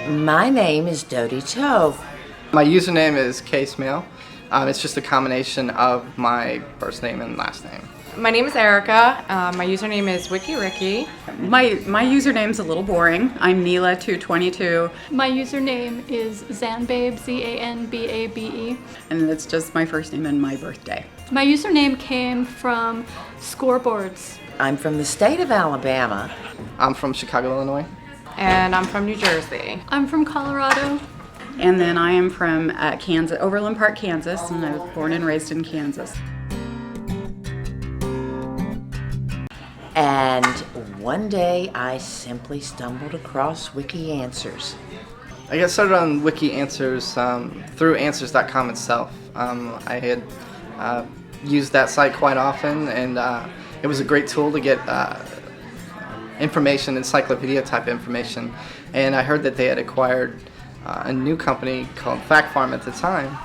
My name is Dodie Tove. My username is K-Smail. It's just a combination of my first name and last name. My name is Erica. My username is WikiRicky. My username's a little boring. I'm Neela222. My username is Zanbabe, Zanbabe. And it's just my first name and my birthday. My username came from scoreboards. I'm from the state of Alabama. I'm from Chicago, Illinois. And I'm from New Jersey. I'm from Colorado. And then I am from Kansas, Overland Park, Kansas, and I was born and raised in Kansas. And one day I simply stumbled across WikiAnswers. I got started on WikiAnswers through Answers.com itself. I had used that site quite often, and it was a great tool to get information, encyclopedia type information. And I heard that they had acquired a new company called FactFarm at the time,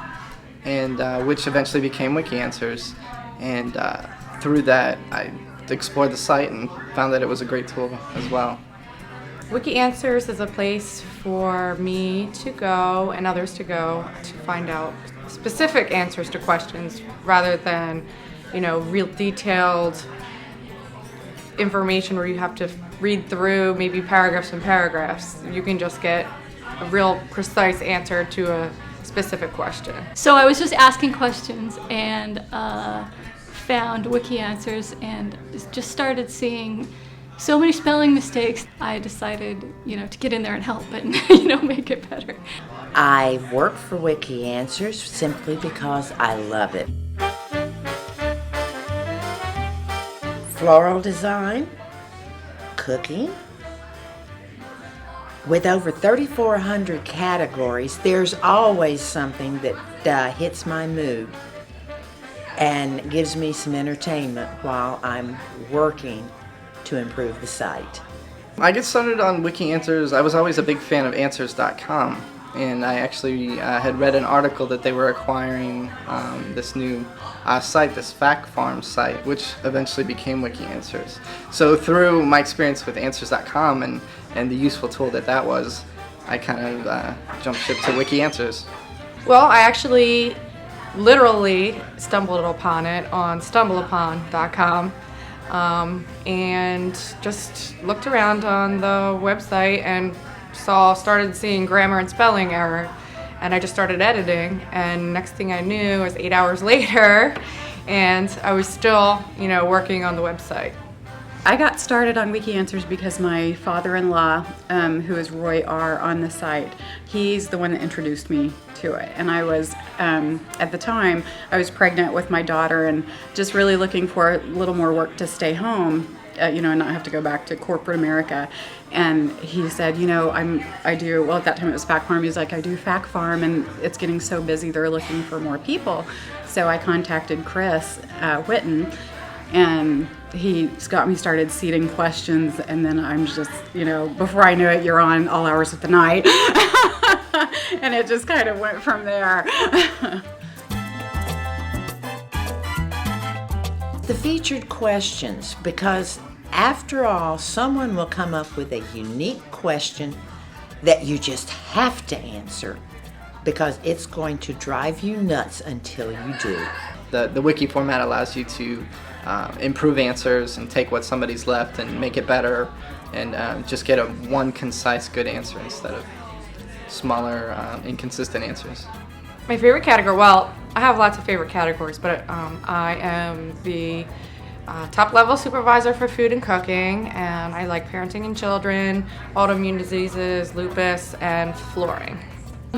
and which eventually became WikiAnswers. And through that, I explored the site and found that it was a great tool as well. WikiAnswers is a place for me to go and others to go to find out specific answers to questions rather than, real detailed information where you have to read through maybe paragraphs and paragraphs. You can just get a real precise answer to a specific question. So I was just asking questions and found WikiAnswers and just started seeing so many spelling mistakes. I decided, to get in there and help and, make it better. I work for WikiAnswers simply because I love it. Floral design, cooking. With over 3,400 categories, there's always something that hits my mood and gives me some entertainment while I'm working to improve the site. I get started on WikiAnswers. I was always a big fan of Answers.com, and I actually had read an article that they were acquiring this new site, this FactFarm site, which eventually became WikiAnswers. So through my experience with Answers.com and the useful tool that was, I kind of jumped ship to WikiAnswers. Well, I actually literally stumbled upon it on stumbleupon.com and just looked around on the website and started seeing grammar and spelling error, and I just started editing, and next thing I knew it was 8 hours later and I was still working on the website. I got started on WikiAnswers because my father-in-law, who is Roy R. on the site, he's the one that introduced me to it. And I was, at the time, I was pregnant with my daughter and just really looking for a little more work to stay home, and not have to go back to corporate America. And he said, I do, well, at that time it was FactFarm. He was like, I do FactFarm and it's getting so busy, they're looking for more people. So I contacted Chris Whitten, and he's got me started seeding questions, and then I'm just, before I knew it, you're on all hours of the night. And it just kind of went from there. The featured questions, because after all, someone will come up with a unique question that you just have to answer because it's going to drive you nuts until you do. The wiki format allows you to improve answers and take what somebody's left and make it better, and just get one concise, good answer instead of smaller, inconsistent answers. My favorite category, well, I have lots of favorite categories, but I am the top level supervisor for food and cooking, and I like parenting and children, autoimmune diseases, lupus, and flooring.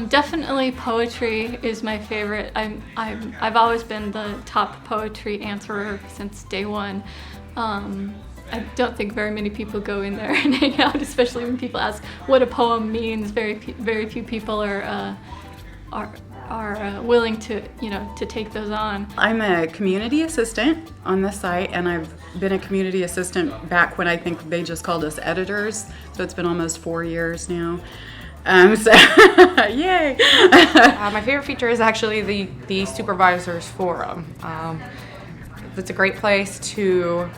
Definitely poetry is my favorite. I've always been the top poetry answerer since day one. I don't think very many people go in there and hang out, especially when people ask what a poem means. Very few people are willing to take those on. I'm a community assistant on the site, and I've been a community assistant back when I think they just called us editors. So it's been almost 4 years now. Yay! My favorite feature is actually the Supervisors Forum. It's a great place to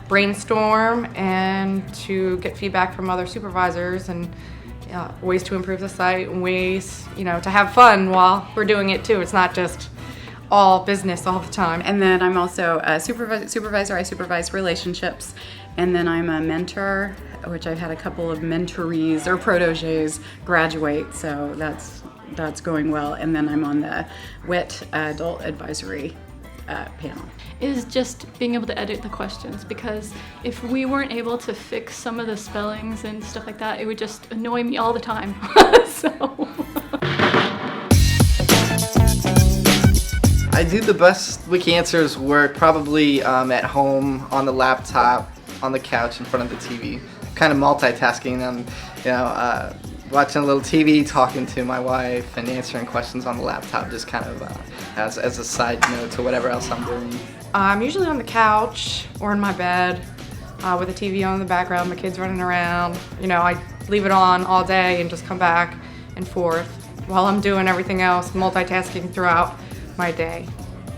brainstorm and to get feedback from other supervisors and ways to improve the site, and ways, to have fun while we're doing it too. It's not just all business all the time. And then I'm also a supervisor. I supervise relationships. And then I'm a mentor, which I've had a couple of mentorees or proteges graduate, so that's going well. And then I'm on the WIT Adult Advisory panel. Is just being able to edit the questions, because if we weren't able to fix some of the spellings and stuff like that, it would just annoy me all the time. So I do the best WikiAnswers work probably at home, on the laptop, on the couch in front of the TV. Kind of multitasking. Watching a little TV, talking to my wife, and answering questions on the laptop, just kind of as a side note to whatever else I'm doing. I'm usually on the couch or in my bed with a TV on in the background, my kids running around. I leave it on all day and just come back and forth while I'm doing everything else, multitasking throughout my day.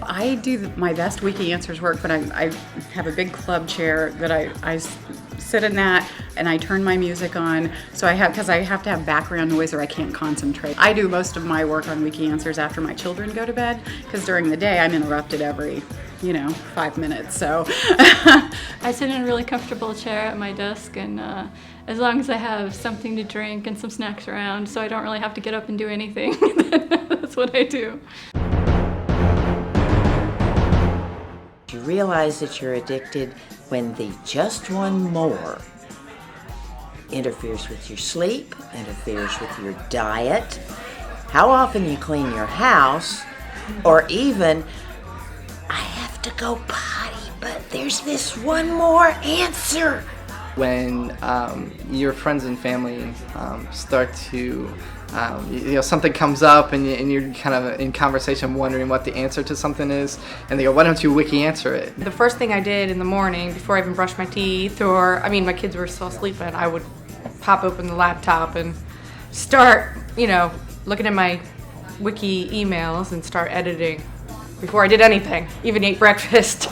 I do my best WikiAnswers work, but I have a big club chair that I sit in that, and I turn my music on, because I have to have background noise or I can't concentrate. I do most of my work on WikiAnswers after my children go to bed, because during the day I'm interrupted every 5 minutes. So I sit in a really comfortable chair at my desk, and as long as I have something to drink and some snacks around, so I don't really have to get up and do anything, that's what I do. You realize that you're addicted when the just one more interferes with your sleep, interferes with your diet, how often you clean your house, or even, I have to go potty, but there's this one more answer. When your friends and family start to, something comes up and you're kind of in conversation wondering what the answer to something is, and they go, why don't you wiki answer it? The first thing I did in the morning before I even brushed my teeth, my kids were still sleeping, I would pop open the laptop and start, looking at my wiki emails and start editing before I did anything, even ate breakfast.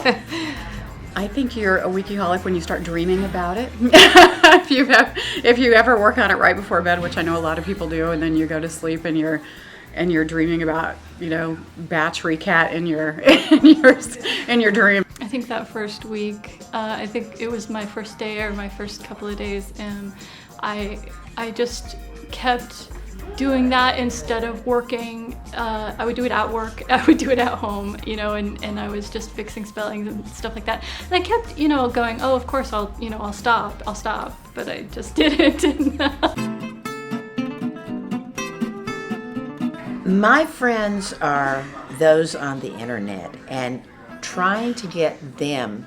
I think you're a Wikiholic when you start dreaming about it. if you ever work on it right before bed, which I know a lot of people do, and then you go to sleep and you're dreaming about Battery Cat in your in your dream. I think that first week, I think it was my first day or my first couple of days, and I just kept doing that instead of working. I would do it at work, I would do it at home, and I was just fixing spellings and stuff like that. And I kept, going, oh, of course I'll stop, but I just didn't. My friends are those on the internet, and trying to get them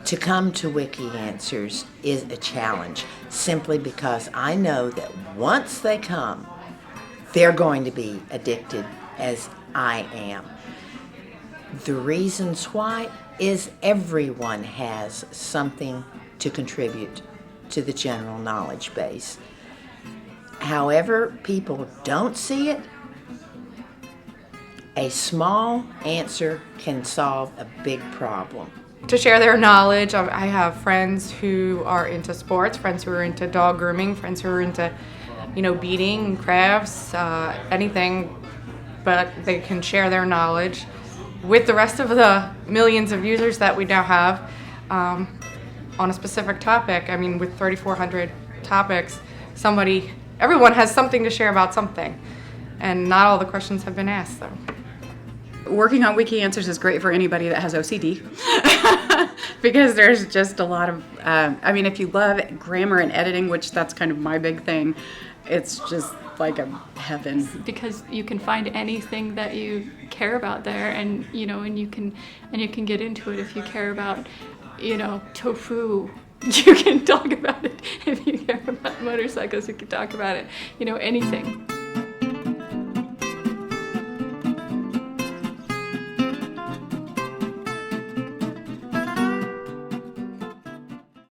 to come to WikiAnswers is a challenge, simply because I know that once they come, they're going to be addicted as I am. The reasons why is everyone has something to contribute to the general knowledge base. However people don't see it, a small answer can solve a big problem. To share their knowledge, I have friends who are into sports, friends who are into dog grooming, friends who are into, beading, crafts, anything, but they can share their knowledge with the rest of the millions of users that we now have on a specific topic. With 3,400 topics, everyone has something to share about something, and not all the questions have been asked, so. Working on WikiAnswers is great for anybody that has OCD because there's just a lot of, if you love grammar and editing, which that's kind of my big thing, it's just like a heaven. Because you can find anything that you care about there, and you can get into it if you care about, tofu. You can talk about it. If you care about motorcycles, you can talk about it. Anything.